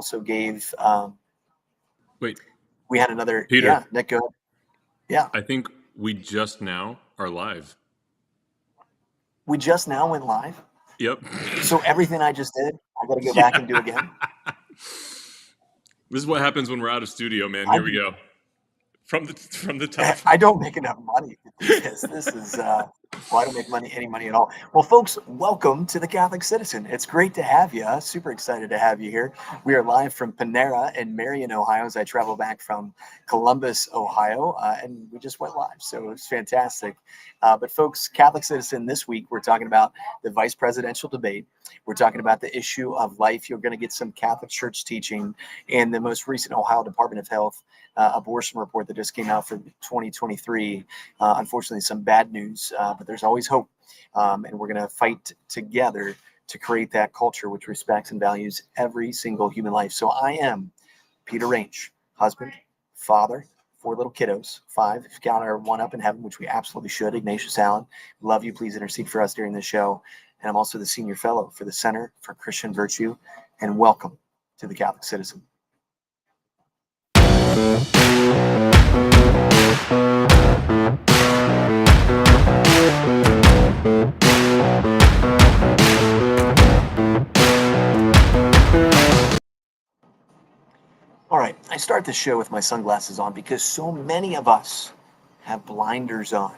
also gave. Wait, we had another. Peter. Yeah, Nick, go ahead. Yeah. I think we just now are live. We just now went live. Yep. So everything I just did, I got to go back and do again. This is what happens when we're out of studio, man. Here we go. From the top. I don't make enough money to do this. This is well, I don't make any money at all. Well, folks, welcome to the Catholic Citizen. It's great to have you. Super excited to have you here. We are live from Panera in Marion, Ohio, as I travel back from Columbus, Ohio, and we just went live, so it's fantastic. But folks, Catholic Citizen, this week we're talking about the vice presidential debate. We're talking about the issue of life. You're going to get some Catholic Church teaching and the most recent Ohio Department of Health abortion report that just came out for 2023. Unfortunately, some bad news, but there's always hope. And we're going to fight together to create that culture which respects and values every single human life. So I am Peter Range, husband, father, 4 little kiddos, 5 if you count our one up in heaven, which we absolutely should. Ignatius Allen, love you. Please intercede for us during this show. And I'm also the senior fellow for the Center for Christian Virtue. And welcome to the Catholic Citizen. All right, I start the show with my sunglasses on because so many of us have blinders on.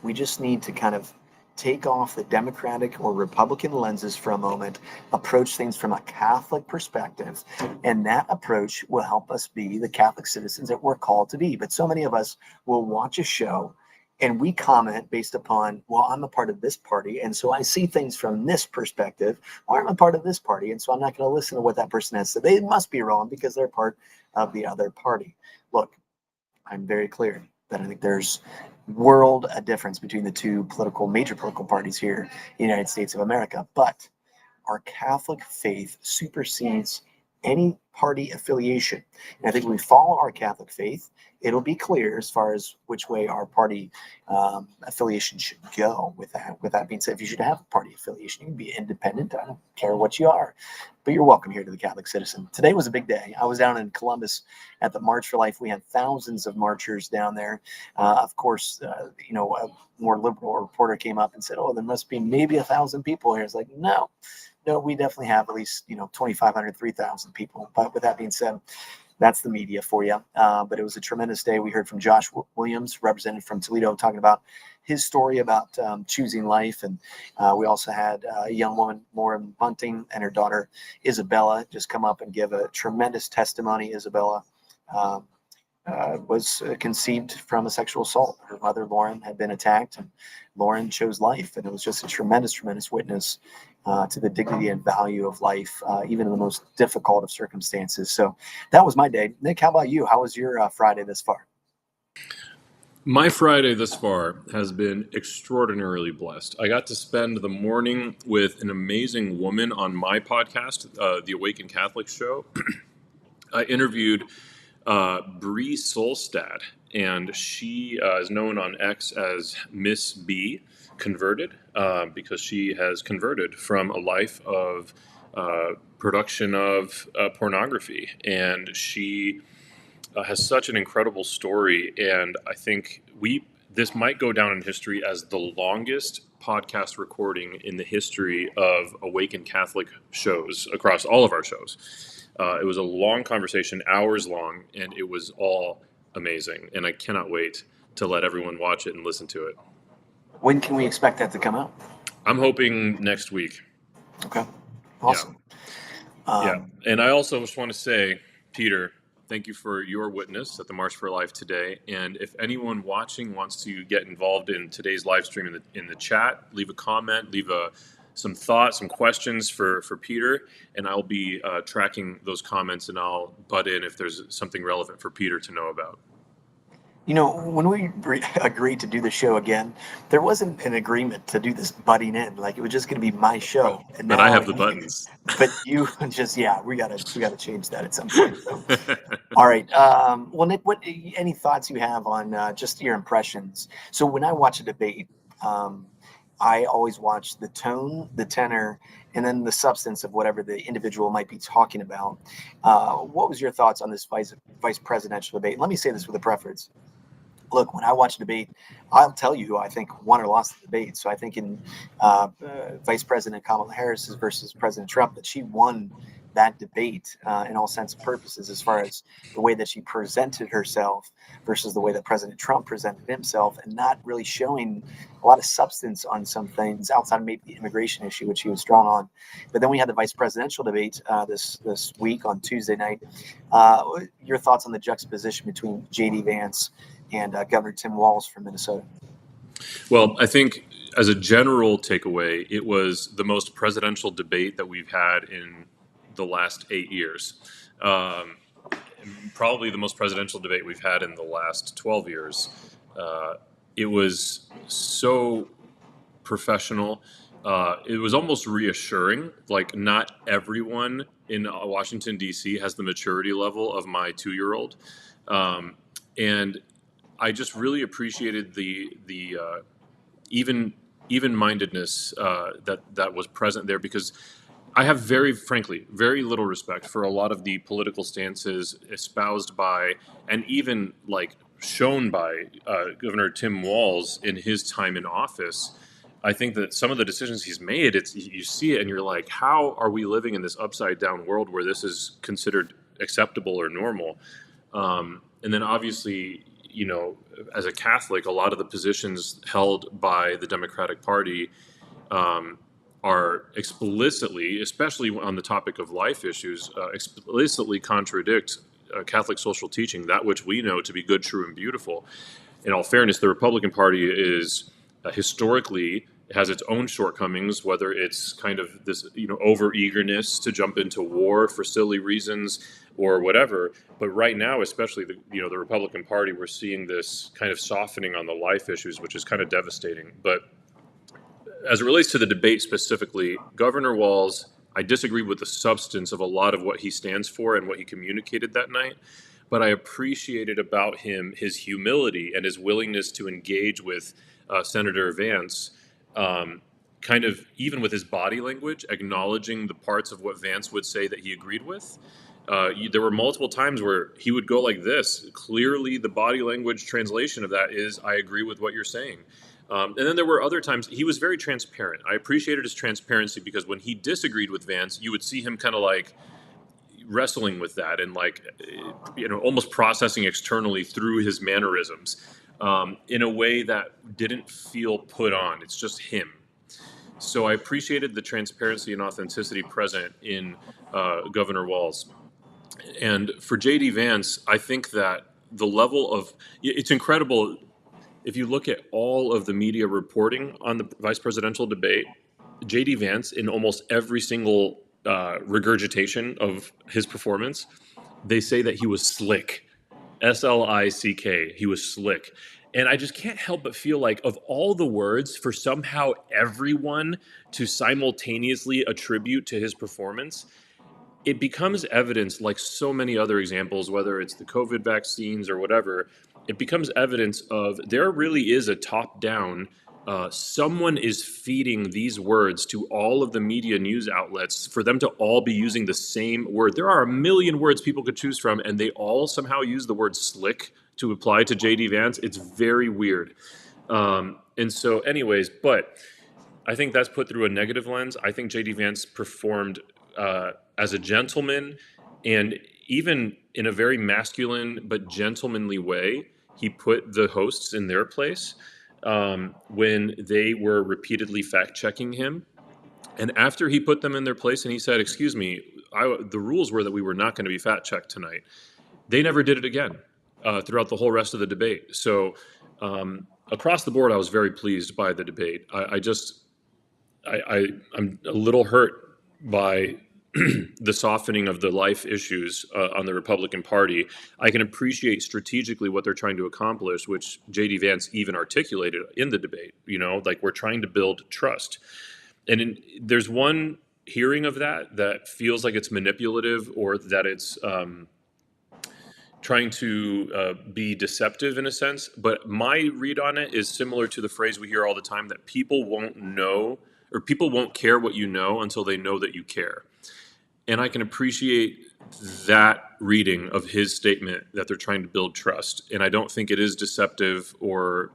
We just need to kind of take off the Democratic or Republican lenses for a moment, approach things from a Catholic perspective, and that approach will help us be the Catholic citizens that we're called to be. But so many of us will watch a show and we comment based upon, well, I'm a part of this party, and so I see things from this perspective, or I'm a part of this party, and so I'm not going to listen to what that person has to say. They must be wrong because they're part of the other party. Look, I'm very clear that I think there's a difference between the two major political parties here in the United States of America, but our Catholic faith supersedes any party affiliation. And I think when we follow our Catholic faith, it'll be clear as far as which way our party affiliation should go. With that being said, if you should have a party affiliation, you can be independent. I don't care what you are, but you're welcome here to the Catholic Citizen. Today was a big day. I was down in Columbus at the March for Life. We had thousands of marchers down there. Of course, a more liberal reporter came up and said, "Oh, there must be maybe 1,000 people here." It's like, no, we definitely have at least 2,500, 3,000 people. But with that being said, that's the media for you. But it was a tremendous day. We heard from Josh Williams, representative from Toledo, talking about his story about choosing life. And we also had a young woman, Lauren Bunting, and her daughter, Isabella, just come up and give a tremendous testimony. Isabella was conceived from a sexual assault. Her mother, Lauren, had been attacked, and Lauren chose life. And it was just a tremendous, tremendous witness to the dignity and value of life, even in the most difficult of circumstances. So that was my day. Nick, how about you? How was your Friday this far? My Friday this far has been extraordinarily blessed. I got to spend the morning with an amazing woman on my podcast, the Awakened Catholic Show. I interviewed Bree Solstad, and she is known on X as Miss B Converted, because she has converted from a life of production of pornography, and she has such an incredible story. And I think this might go down in history as the longest podcast recording in the history of Awakened Catholic shows across all of our shows. It was a long conversation, hours long, and it was all amazing. And I cannot wait to let everyone watch it and listen to it. When can we expect that to come out? I'm hoping next week. Okay. Awesome. Yeah. And I also just want to say, Peter, thank you for your witness at the March for Life today. And if anyone watching wants to get involved in today's live stream in the chat, leave a comment, leave some thoughts, some questions for Peter, and I'll be tracking those comments, and I'll butt in if there's something relevant for Peter to know about. When we agreed to do the show again, there wasn't an agreement to do this butting in. Like, it was just going to be my show. And but I have the buttons. But you just, we gotta change that at some point. So. All right. Well, Nick, any thoughts you have on just your impressions? So when I watch a debate, I always watch the tone, the tenor, and then the substance of whatever the individual might be talking about. What was your thoughts on this vice presidential debate? Let me say this with a preference. Look, when I watch a debate, I'll tell you who I think won or lost the debate. So I think in Vice President Kamala Harris versus President Trump, that she won that debate in all sense of purposes, as far as the way that she presented herself versus the way that President Trump presented himself, and not really showing a lot of substance on some things outside of maybe the immigration issue, which he was strong on. But then we had the vice presidential debate this week on Tuesday night. Your thoughts on the juxtaposition between J.D. Vance and Governor Tim Walz from Minnesota? Well, I think as a general takeaway, it was the most presidential debate that we've had in the last 8 years. Probably the most presidential debate we've had in the last 12 years. It was so professional. It was almost reassuring. Like, not everyone in Washington, D.C. has the maturity level of my 2-year-old. And I just really appreciated the even mindedness that was present there, because I have frankly, very little respect for a lot of the political stances espoused by, and even like shown by, Governor Tim Walz in his time in office. I think that some of the decisions he's made, you see it and you're like, how are we living in this upside down world where this is considered acceptable or normal? And then obviously, as a Catholic, a lot of the positions held by the Democratic Party are explicitly, especially on the topic of life issues, explicitly contradict Catholic social teaching, that which we know to be good, true, and beautiful. In all fairness, the Republican Party is historically has its own shortcomings, whether it's kind of this, over eagerness to jump into war for silly reasons or whatever. But right now, especially the Republican Party, we're seeing this kind of softening on the life issues, which is kind of devastating. But as it relates to the debate specifically, Governor Walz, I disagree with the substance of a lot of what he stands for and what he communicated that night. But I appreciated about him his humility and his willingness to engage with Senator Vance, kind of even with his body language, acknowledging the parts of what Vance would say that he agreed with. There were multiple times where he would go like this. Clearly, the body language translation of that is, I agree with what you're saying. And then there were other times he was very transparent. I appreciated his transparency, because when he disagreed with Vance, you would see him kind of like wrestling with that and like, almost processing externally through his mannerisms in a way that didn't feel put on. It's just him. So I appreciated the transparency and authenticity present in Governor Walz. And for J.D. Vance, I think that the level of, it's incredible. If you look at all of the media reporting on the vice presidential debate, J.D. Vance, in almost every single regurgitation of his performance, they say that he was slick. S-L-I-C-K. He was slick. And I just can't help but feel like, of all the words for somehow everyone to simultaneously attribute to his performance, it becomes evidence, like so many other examples, whether it's the COVID vaccines or whatever, it becomes evidence of there really is a top-down, someone is feeding these words to all of the media news outlets for them to all be using the same word. There are a million words people could choose from, and they all somehow use the word slick to apply to J.D. Vance. It's very weird. And so anyways, but I think that's put through a negative lens. I think J.D. Vance performed as a gentleman, and even in a very masculine but gentlemanly way, he put the hosts in their place when they were repeatedly fact-checking him. And after he put them in their place and he said, excuse me, the rules were that we were not going to be fact-checked tonight, they never did it again throughout the whole rest of the debate. So across the board, I was very pleased by the debate. I'm a little hurt by the softening of the life issues on the Republican Party. I can appreciate strategically what they're trying to accomplish, which J.D. Vance even articulated in the debate. Like, we're trying to build trust. And there's one hearing of that feels like it's manipulative, or that it's trying to be deceptive in a sense. But my read on it is similar to the phrase we hear all the time that people won't know or people won't care what you know until they know that you care. And I can appreciate that reading of his statement that they're trying to build trust. And I don't think it is deceptive or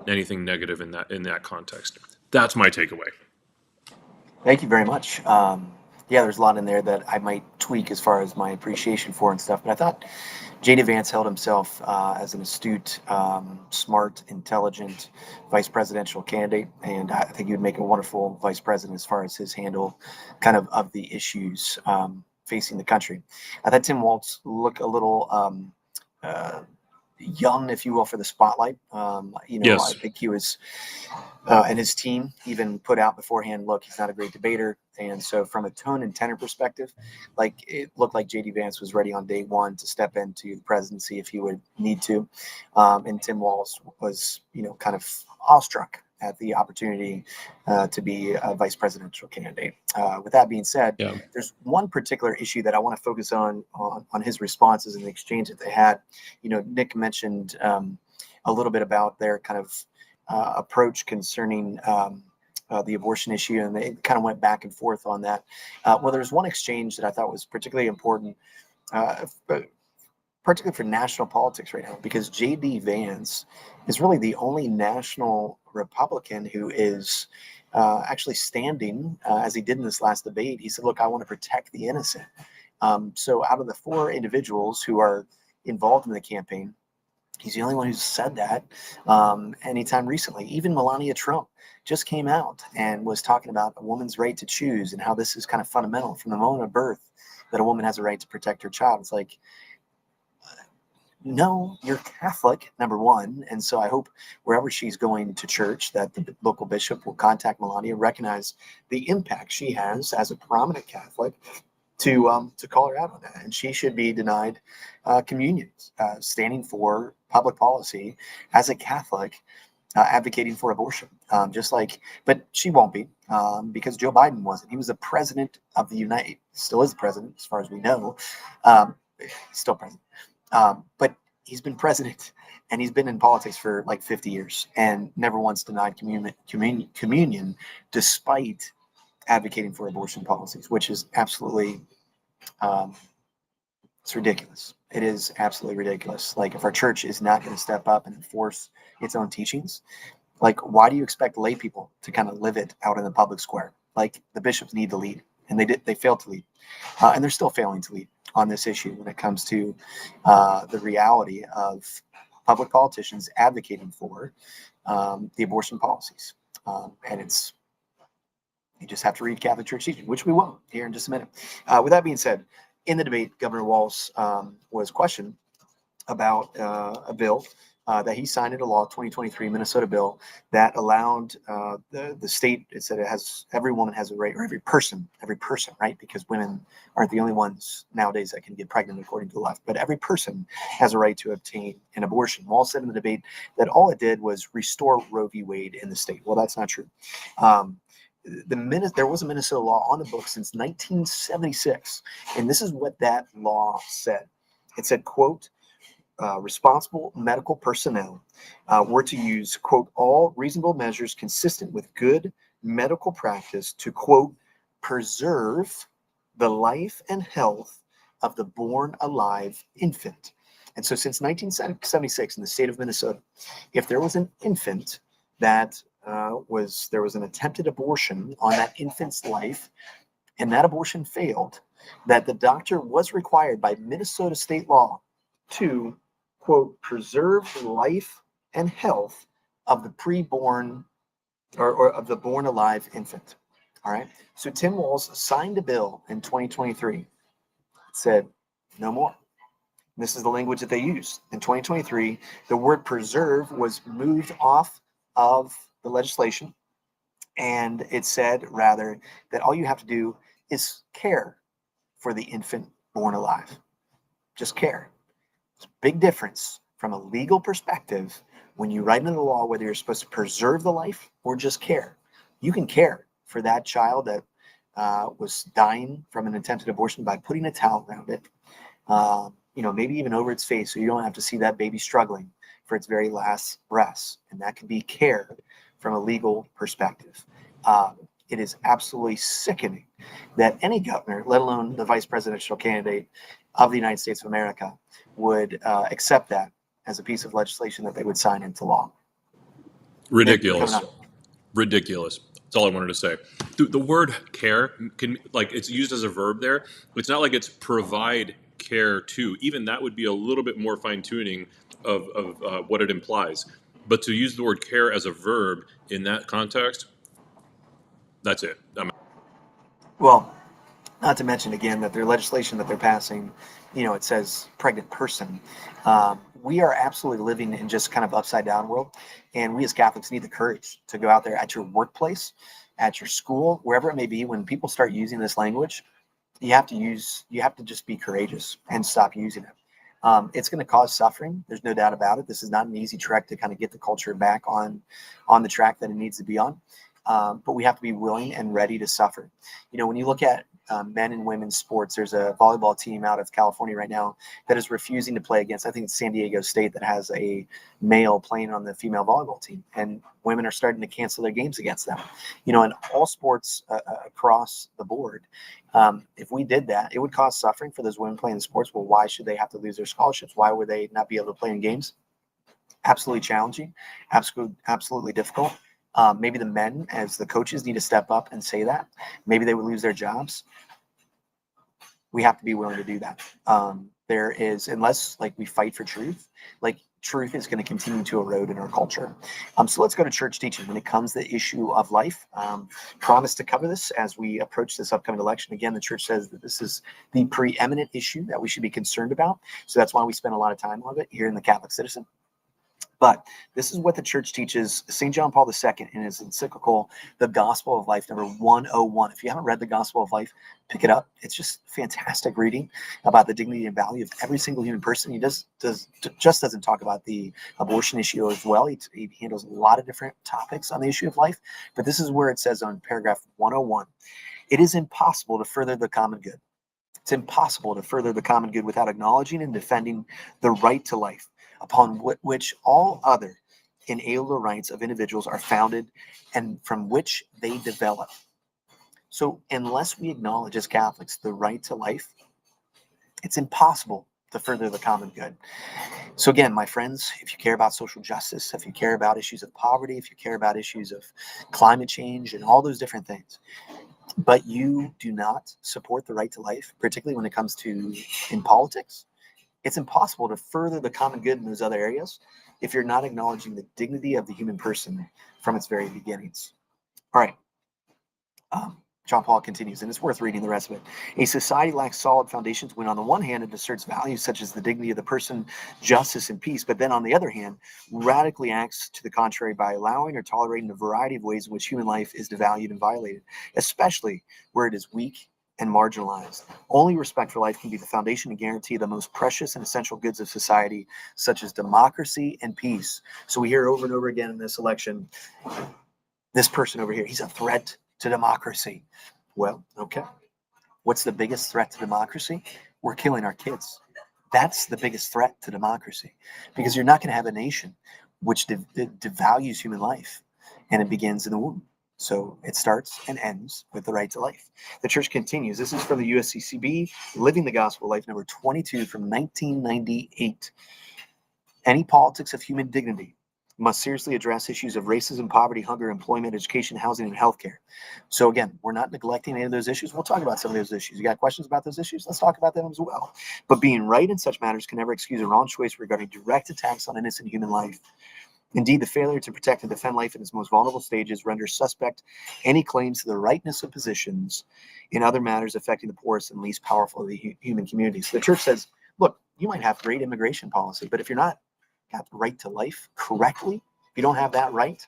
anything negative in that context. That's my takeaway. Thank you very much. Yeah, there's a lot in there that I might tweak as far as my appreciation for and stuff. But I thought J.D. Vance held himself as an astute, smart, intelligent vice presidential candidate, and I think he would make a wonderful vice president as far as his handle, kind of the issues facing the country. I thought Tim Walz looked a little young, if you will, for the spotlight. I Yes. think he was, and his team even put out beforehand, look, he's not a great debater. And so from a tone and tenor perspective, like it looked like J.D. Vance was ready on day one to step into the presidency if he would need to. And Tim Walz was, kind of awestruck at the opportunity to be a vice presidential candidate. With that being said, Yeah. there's one particular issue that I want to focus on his responses and the exchange that they had. Nick mentioned a little bit about their kind of approach concerning the abortion issue, and they kind of went back and forth on that. Well, there's one exchange that I thought was particularly important, particularly for national politics right now, because J.D. Vance is really the only national Republican who is actually standing, as he did in this last debate. He said, look, I want to protect the innocent. So out of the four individuals who are involved in the campaign, he's the only one who's said that anytime recently. Even Melania Trump just came out and was talking about a woman's right to choose and how this is kind of fundamental from the moment of birth, that a woman has a right to protect her child. It's like, no, you're Catholic, number one. And so I hope wherever she's going to church that the local bishop will contact Melania, recognize the impact she has as a prominent Catholic to call her out on that. And she should be denied communion, standing for public policy as a Catholic, advocating for abortion. But she won't be because Joe Biden wasn't. He was the president of the still is the president as far as we know, still president. But he's been president and he's been in politics for like 50 years and never once denied communion despite advocating for abortion policies, which is absolutely, it's ridiculous. It is absolutely ridiculous. Like if our church is not going to step up and enforce its own teachings, like why do you expect lay people to kind of live it out in the public square? Like the bishops need to lead, and they failed to lead, and they're still failing to lead on this issue when it comes to the reality of public politicians advocating for the abortion policies. And you just have to read Catholic Church teaching, which we will here in just a minute. With that being said, in the debate, Governor Walz was questioned about a bill that he signed into law, 2023 Minnesota bill that allowed the state. It said every woman has a right, or every person, right? Because women aren't the only ones nowadays that can get pregnant according to the left, but every person has a right to obtain an abortion. Walz said in the debate that all it did was restore Roe v. Wade in the state. Well, that's not true. There was a Minnesota law on the books since 1976, and this is what that law said. It said, quote, responsible medical personnel were to use, quote, all reasonable measures consistent with good medical practice to, quote, preserve the life and health of the born alive infant. And so since 1976 in the state of Minnesota, if there was an infant that there was an attempted abortion on that infant's life, and that abortion failed, that the doctor was required by Minnesota state law to, quote, preserve the life and health of the preborn or of the born alive infant. All right. So Tim Walz signed a bill in 2023 that said no more. This is the language that they used. In 2023, the word preserve was moved off of the legislation, and it said rather that all you have to do is care for the infant born alive. Just care. It's a big difference from a legal perspective when you write into the law whether you're supposed to preserve the life or just care. You can care for that child that was dying from an attempted abortion by putting a towel around it, maybe even over its face, so you don't have to see that baby struggling for its very last breaths. And that can be care from a legal perspective. It is absolutely sickening that any governor, let alone the vice presidential candidate of the United States of America, would accept that as a piece of legislation that they would sign into law. Nick, you're coming Ridiculous. on. Ridiculous. That's all I wanted to say. The word care can, like, it's used as a verb there. It's not like it's provide care to. Even that would be a little bit more fine tuning of what it implies. But to use the word care as a verb in that context, that's it. Well, not to mention again that their legislation that they're passing, it says pregnant person. We are absolutely living in just kind of upside down world, and we as Catholics need the courage to go out there at your workplace, at your school, wherever it may be. When people start using this language, you have to just be courageous and stop using it. It's going to cause suffering. There's no doubt about it. This is not an easy trek to kind of get the culture back on the track that it needs to be on. But we have to be willing and ready to suffer. When you look at men and women's sports, there's a volleyball team out of California right now that is refusing to play against, I think it's San Diego State, that has a male playing on the female volleyball team, and women are starting to cancel their games against them. In all sports across the board, if we did that, it would cause suffering for those women playing the sports. Well, why should they have to lose their scholarships? Why would they not be able to play in games? Absolutely challenging, absolutely difficult. Maybe the men, as the coaches, need to step up and say that. Maybe they would lose their jobs. We have to be willing to do that. There is, unless we fight for truth, truth is going to continue to erode in our culture. So let's go to church teaching when it comes to the issue of life. Promise to cover this as we approach this upcoming election. Again, the church says that this is the preeminent issue that we should be concerned about. So that's why we spend a lot of time on it here in the Catholic Citizen. But this is what the church teaches. St. John Paul II, in his encyclical, The Gospel of Life, number 101. If you haven't read The Gospel of Life, pick it up. It's just fantastic reading about the dignity and value of every single human person. He just doesn't talk about the abortion issue as well. He handles a lot of different topics on the issue of life. But this is where it says on paragraph 101, it is impossible to further the common good. It's impossible to further the common good without acknowledging and defending the right to life, upon which all other inalienable rights of individuals are founded and from which they develop. So unless we acknowledge as Catholics the right to life, it's impossible to further the common good. So again, my friends, if you care about social justice, if you care about issues of poverty, if you care about issues of climate change and all those different things, but you do not support the right to life, particularly when it comes to in politics, it's impossible to further the common good in those other areas if you're not acknowledging the dignity of the human person from its very beginnings. All right. John Paul continues, and it's worth reading the rest of it. A society lacks solid foundations when, on the one hand, it asserts values such as the dignity of the person, justice, and peace, but then, on the other hand, radically acts to the contrary by allowing or tolerating a variety of ways in which human life is devalued and violated, especially where it is weak and marginalized. Only respect for life can be the foundation and guarantee the most precious and essential goods of society, such as democracy and peace. So we hear over and over again in this election, this person over here, he's a threat to democracy. Well, okay. What's the biggest threat to democracy? We're killing our kids. That's the biggest threat to democracy, because you're not going to have a nation which devalues human life, and it begins in the womb. So it starts and ends with the right to life. The church continues. This is from the USCCB, Living the Gospel of Life, number 22 from 1998. Any politics of human dignity must seriously address issues of racism, poverty, hunger, employment, education, housing, and healthcare. So again, we're not neglecting any of those issues. We'll talk about some of those issues. You got questions about those issues? Let's talk about them as well. But being right in such matters can never excuse a wrong choice regarding direct attacks on innocent human life. Indeed, the failure to protect and defend life in its most vulnerable stages renders suspect any claims to the rightness of positions in other matters affecting the poorest and least powerful of the human communities. The church says, look, you might have great immigration policy, but if you're not got the right to life correctly, if you don't have that right,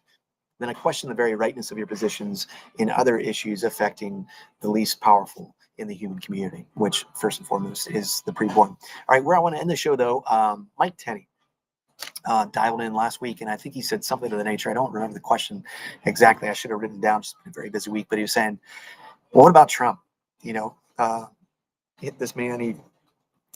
then I question the very rightness of your positions in other issues affecting the least powerful in the human community, which first and foremost is the preborn. All right, where I want to end the show though, Mike Tenney dialed in last week, and I think he said something to the nature, I don't remember the question exactly, I should have written it down, just been a very busy week, but he was saying, well, what about Trump? This man,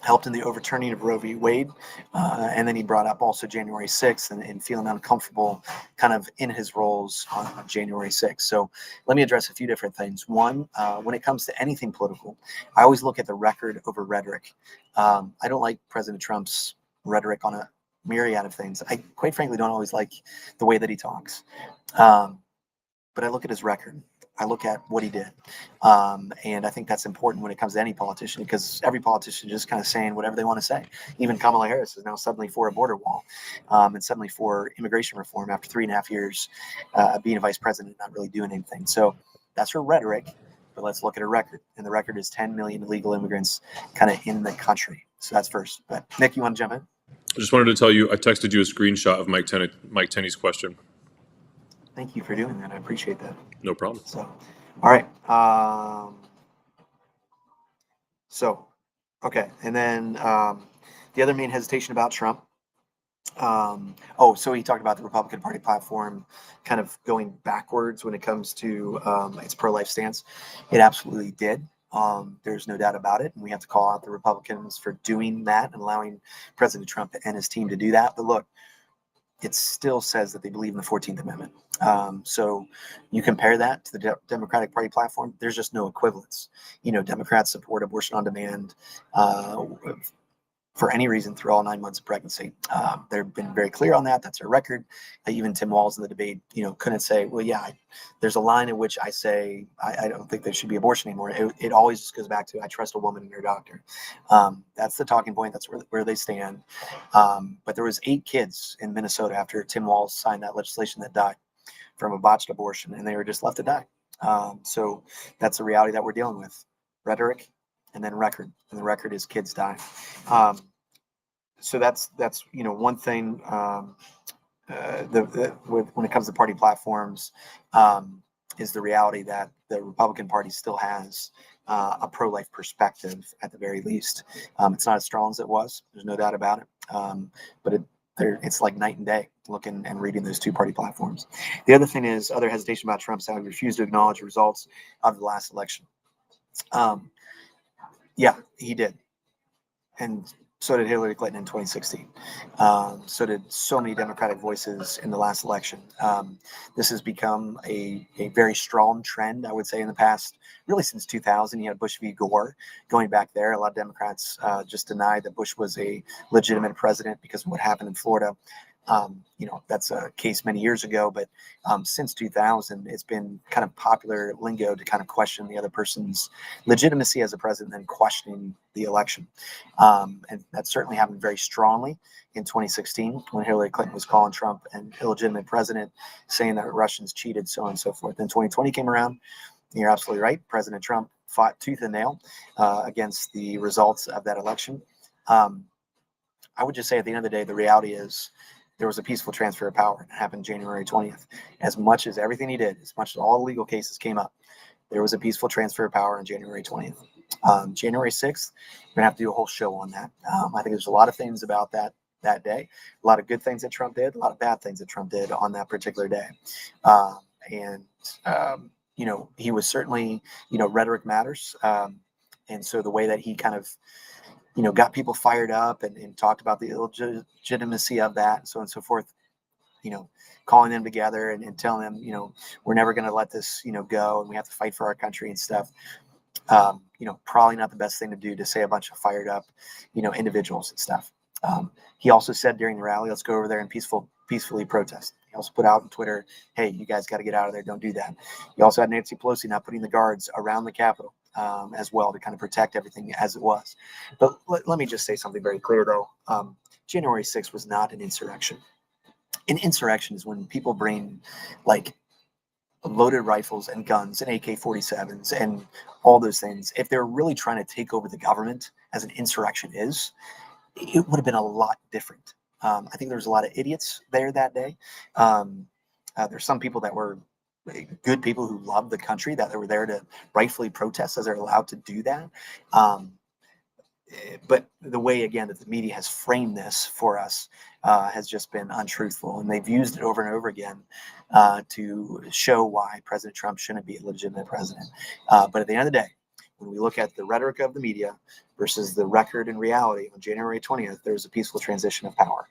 helped in the overturning of Roe v. Wade. And then he brought up also January 6th and feeling uncomfortable kind of in his roles on January 6th. So let me address a few different things. One, when it comes to anything political, I always look at the record over rhetoric. I don't like President Trump's rhetoric on a myriad of things. I quite frankly don't always like the way that he talks. But I look at his record. I look at what he did. And I think that's important when it comes to any politician, because every politician is just kind of saying whatever they want to say. Even Kamala Harris is now suddenly for a border wall and suddenly for immigration reform after 3.5 years being a vice president, not really doing anything. So that's her rhetoric. But let's look at her record. And the record is 10 million illegal immigrants kind of in the country. So that's first. But Nick, you want to jump in? I just wanted to tell you, I texted you a screenshot of Mike Tenney's question. Thank you for doing that. I appreciate that. No problem. So, all right. Okay. And then the other main hesitation about Trump. So he talked about the Republican Party platform kind of going backwards when it comes to its pro-life stance. It absolutely did. There's no doubt about it. And we have to call out the Republicans for doing that and allowing President Trump and his team to do that. But look, it still says that they believe in the 14th Amendment. So you compare that to the Democratic Party platform, there's just no equivalence. Democrats support abortion on demand for any reason through all 9 months of pregnancy. They've been very clear on that. That's their record. Even Tim Walz in the debate, couldn't say, well, yeah, there's a line in which I say, I don't think there should be abortion anymore. It always just goes back to, I trust a woman and her doctor. That's the talking point. That's where they stand. But there was 8 kids in Minnesota after Tim Walz signed that legislation that died from a botched abortion, and they were just left to die. So that's the reality that we're dealing with. Rhetoric and then record. And the record is kids die. So that's one thing. When it comes to party platforms, is the reality that the Republican Party still has a pro-life perspective at the very least. It's not as strong as it was. There's no doubt about it. But it's like night and day looking and reading those two party platforms. The other thing is other hesitation about Trump, how he refused to acknowledge the results of the last election. Yeah, he did. And so did Hillary Clinton in 2016. So did so many Democratic voices in the last election. This has become a very strong trend, I would say, in the past, really since 2000. You had Bush v. Gore going back there. A lot of Democrats just denied that Bush was a legitimate president because of what happened in Florida. That's a case many years ago, but since 2000, it's been kind of popular lingo to kind of question the other person's legitimacy as a president and questioning the election. And that certainly happened very strongly in 2016 when Hillary Clinton was calling Trump an illegitimate president, saying that Russians cheated, so on and so forth. Then 2020 came around. And you're absolutely right. President Trump fought tooth and nail against the results of that election. I would just say at the end of the day, the reality is there was a peaceful transfer of power. It happened January 20th. As much as everything he did, as much as all the legal cases came up, there was a peaceful transfer of power on January 20th. January 6th, we're going to have to do a whole show on that. I think there's a lot of things about that day, a lot of good things that Trump did, a lot of bad things that Trump did on that particular day. He was certainly, rhetoric matters. And so the way that he kind of, got people fired up and talked about the illegitimacy of that and so on and so forth, calling them together and telling them, we're never going to let this, go, and we have to fight for our country and stuff. Probably not the best thing to do to say a bunch of fired up, individuals and stuff. He also said during the rally, let's go over there and peacefully protest. He also put out on Twitter, hey, you guys got to get out of there. Don't do that. He also had Nancy Pelosi not putting the guards around the Capitol as well to kind of protect everything as it was. But let me just say something very clear, though. January 6th was not an insurrection. An insurrection is when people bring like loaded rifles and guns and AK-47s and all those things. If they're really trying to take over the government, as an insurrection is, it would have been a lot different. I think there was a lot of idiots there that day. There's some people that were good people who loved the country, that they were there to rightfully protest as they're allowed to do that. But the way, again, that the media has framed this for us has just been untruthful. And they've used it over and over again to show why President Trump shouldn't be a legitimate president. But at the end of the day, when we look at the rhetoric of the media versus the record and reality. On January 20th, there was a peaceful transition of power.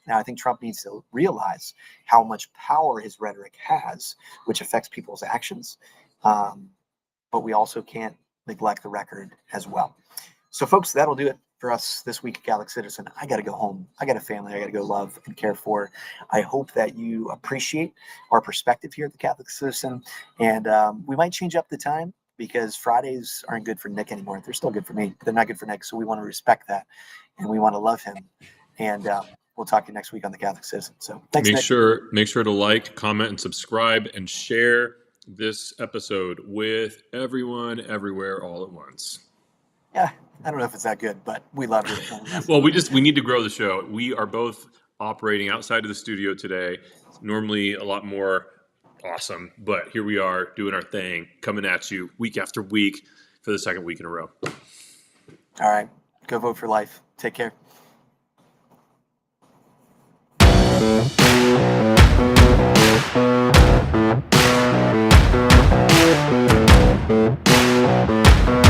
Now, I think Trump needs to realize how much power his rhetoric has, which affects people's actions. But we also can't neglect the record as well. So, folks, that'll do it for us this week at Catholic Citizen. I got to go home. I got a family I got to go love and care for. I hope that you appreciate our perspective here at the Catholic Citizen. And we might change up the time because Fridays aren't good for Nick anymore. They're still good for me. They're not good for Nick. So we want to respect that and we want to love him. And we'll talk to you next week on the Catholic Citizen. So thanks, Make Nick. sure to like, comment, and subscribe, and share this episode with everyone, everywhere, all at once. Yeah, I don't know if it's that good, but we love it. Well, we need to grow the show. We are both operating outside of the studio today. It's normally a lot more awesome, but here we are doing our thing, coming at you week after week for the second week in a row. All right, go vote for life. Take care.